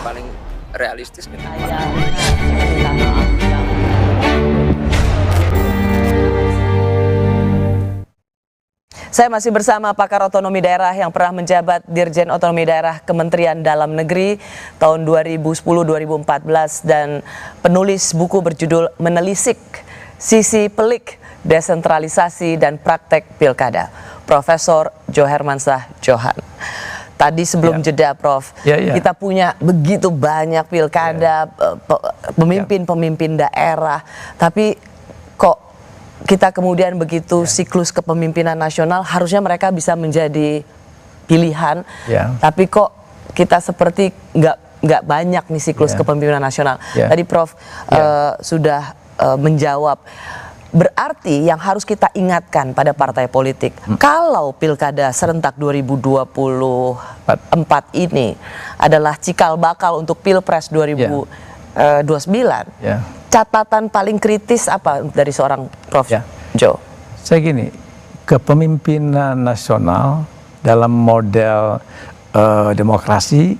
paling realistis gitu. Saya masih bersama pakar otonomi daerah yang pernah menjabat Dirjen Otonomi Daerah Kementerian Dalam Negeri tahun 2010-2014 dan penulis buku berjudul Menelisik Sisi Pelik Desentralisasi dan Praktek Pilkada, Profesor Johermansyah Johan. Tadi sebelum jeda, Prof, kita punya begitu banyak pilkada, pemimpin-pemimpin daerah, tapi kok kita kemudian begitu siklus kepemimpinan nasional harusnya mereka bisa menjadi pilihan, tapi kok kita seperti nggak banyak nih siklus kepemimpinan nasional. Tadi Prof sudah menjawab. Berarti yang harus kita ingatkan pada partai politik, kalau pilkada serentak 2024 ini adalah cikal bakal untuk pilpres 2029, catatan paling kritis apa dari seorang Prof. Jo? Saya gini, kepemimpinan nasional dalam model demokrasi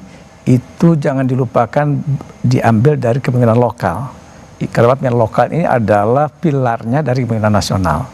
itu jangan dilupakan diambil dari kepemimpinan lokal. Karena kepemimpinan lokal ini adalah pilarnya dari kepemimpinan nasional.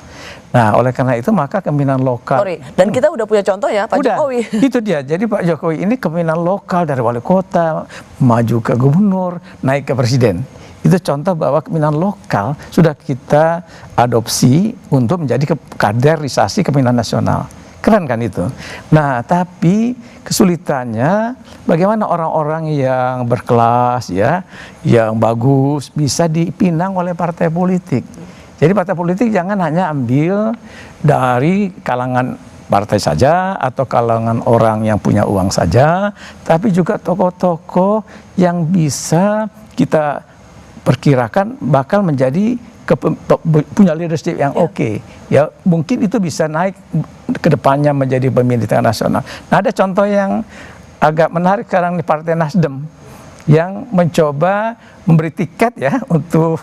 Nah, oleh karena itu maka kepemimpinan lokal. Dan kita udah punya contoh ya, Pak Jokowi. Itu dia. Jadi Pak Jokowi ini kepemimpinan lokal dari wali kota, maju ke gubernur, naik ke presiden. Itu contoh bahwa kepemimpinan lokal sudah kita adopsi untuk menjadi kaderisasi kepemimpinan nasional. Keren kan itu? Nah, tapi kesulitannya bagaimana orang-orang yang berkelas ya, yang bagus bisa dipinang oleh partai politik. Jadi partai politik jangan hanya ambil dari kalangan partai saja atau kalangan orang yang punya uang saja, tapi juga tokoh-tokoh yang bisa kita perkirakan bakal menjadi punya leadership yang oke. Ya, mungkin itu bisa naik ke depannya menjadi pemimpin di tengah nasional. Nah, ada contoh yang agak menarik sekarang di Partai Nasdem yang mencoba memberi tiket ya untuk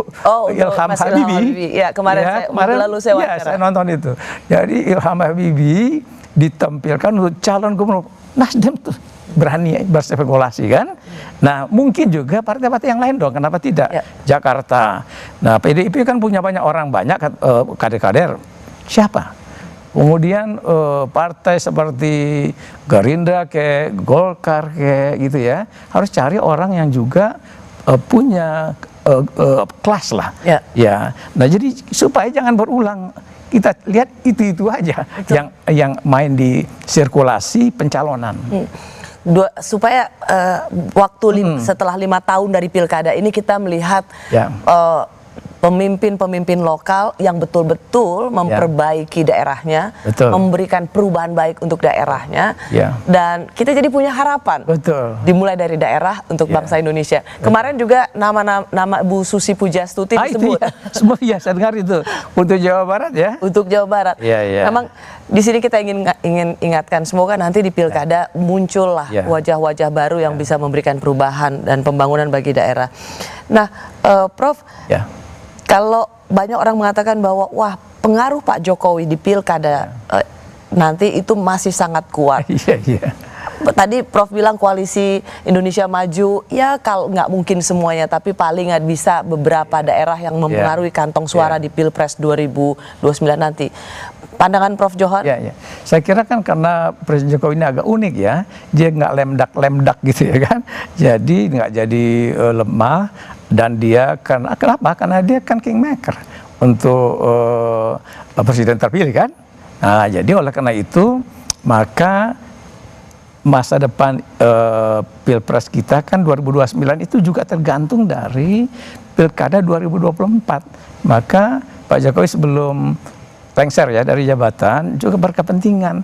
Ilham Habibie. Ya, kemarin saya wawancara. Saya nonton itu. Jadi Ilham Habibie ditampilkan untuk calon gubernur. Nasdem tuh berani berspekulasi kan. Nah, mungkin juga partai-partai yang lain dong, kenapa tidak? Jakarta. Nah, PDIP kan punya banyak orang, banyak kader-kader. Siapa? Kemudian partai seperti Gerindra kayak Golkar kayak gitu ya, harus cari orang yang juga punya kelas lah. Ya. Nah, jadi supaya jangan berulang. Kita lihat itu aja yang main di sirkulasi pencalonan. Supaya setelah 5 tahun dari pilkada ini kita melihat pemimpin-pemimpin lokal yang betul-betul memperbaiki daerahnya, memberikan perubahan baik untuk daerahnya, dan kita jadi punya harapan. Dimulai dari daerah untuk bangsa Indonesia. Kemarin juga nama Bu Susi Pujastuti disebut. Semua saya dengar itu untuk Jawa Barat ya. Untuk Jawa Barat. Memang di sini kita ingin ingatkan, semoga nanti di pilkada muncullah wajah-wajah baru yang bisa memberikan perubahan dan pembangunan bagi daerah. Nah, Prof. Kalau banyak orang mengatakan bahwa wah, pengaruh Pak Jokowi di pilkada nanti itu masih sangat kuat. Tadi Prof bilang koalisi Indonesia Maju, ya kalau nggak mungkin semuanya, tapi paling nggak bisa beberapa daerah yang mempengaruhi kantong suara di Pilpres 2029 nanti. Pandangan Prof Johan? Saya kira kan karena Presiden Jokowi ini agak unik ya, dia nggak lemdak gitu ya kan, jadi nggak jadi lemah, dan dia kenapa? Karena dia kan kingmaker untuk presiden terpilih kan. Nah, jadi oleh karena itu maka masa depan Pilpres kita kan 2029 itu juga tergantung dari Pilkada 2024. Maka Pak Jokowi sebelum lengser ya dari jabatan juga berkepentingan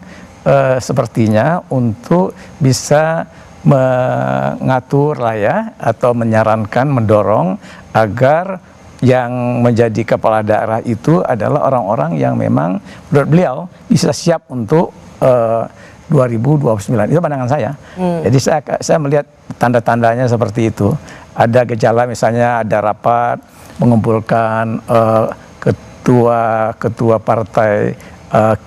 sepertinya untuk bisa mengatur lah ya, atau menyarankan, mendorong agar yang menjadi kepala daerah itu adalah orang-orang yang memang menurut beliau bisa siap untuk 2029. Itu pandangan saya. Jadi saya melihat tanda-tandanya seperti itu. Ada gejala misalnya ada rapat mengumpulkan ketua partai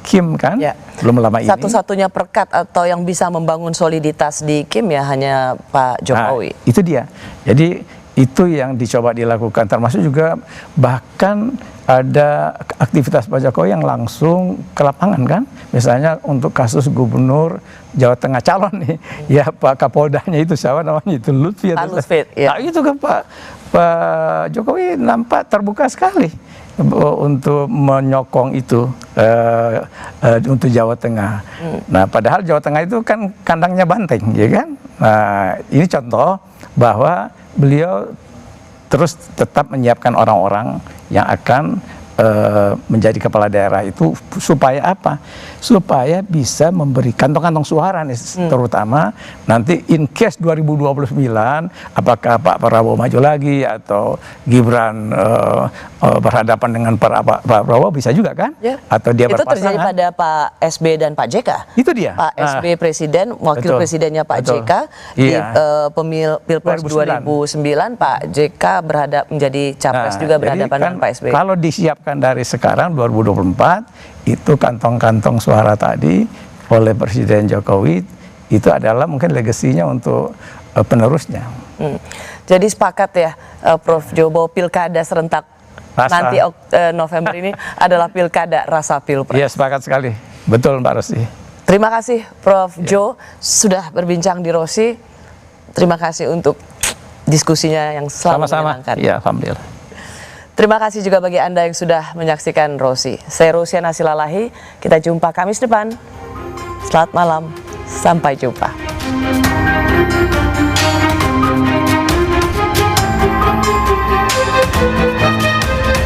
Kim kan, Ya. belum lama ini. Satu-satunya perkat atau yang bisa membangun soliditas di Kim ya hanya Pak Jokowi. Nah, itu dia. Jadi itu yang dicoba dilakukan, termasuk juga bahkan ada aktivitas Pak Jokowi yang langsung ke lapangan kan, misalnya untuk kasus gubernur Jawa Tengah calon nih, ya Pak Kapoldanya itu siapa namanya itu Lutfi. Pak Lutfi, ya. Nah, itu kan Pak Jokowi nampak terbuka sekali untuk menyokong itu untuk Jawa Tengah. Nah, padahal Jawa Tengah itu kan kandangnya banteng, ya kan? Nah, ini contoh bahwa beliau terus tetap menyiapkan orang-orang yang akan menjadi kepala daerah itu supaya apa? Supaya bisa memberi kantong-kantong suara nih, terutama nanti in case 2029 apakah Pak Prabowo maju lagi atau Gibran berhadapan dengan Pak Prabowo bisa juga kan? Ya. Atau dia itu berpasangan. terjadi pada Pak SB dan Pak JK. Itu dia. Pak SB presiden, wakil betul, presidennya Pak betul. JK di Iya. Pilpres 2009 Pak JK berhadap menjadi capres juga berhadapan dengan Pak SB. Kalau disiapkan dari sekarang 2024 itu kantong-kantong suara tadi oleh Presiden Jokowi itu adalah mungkin legasinya untuk penerusnya. Jadi sepakat ya Prof Jo bahwa pilkada serentak nanti November ini adalah pilkada rasa pilpres. Iya, sepakat sekali. Betul Mbak Rosi. Terima kasih Prof Jo sudah berbincang di Rosi. Terima kasih untuk diskusinya yang selalu Sama-sama. menyenangkan. Iya, alhamdulillah. Terima kasih juga bagi Anda yang sudah menyaksikan Rosi. Saya Rosiana Silalahi, kita jumpa Kamis depan. Selamat malam, sampai jumpa.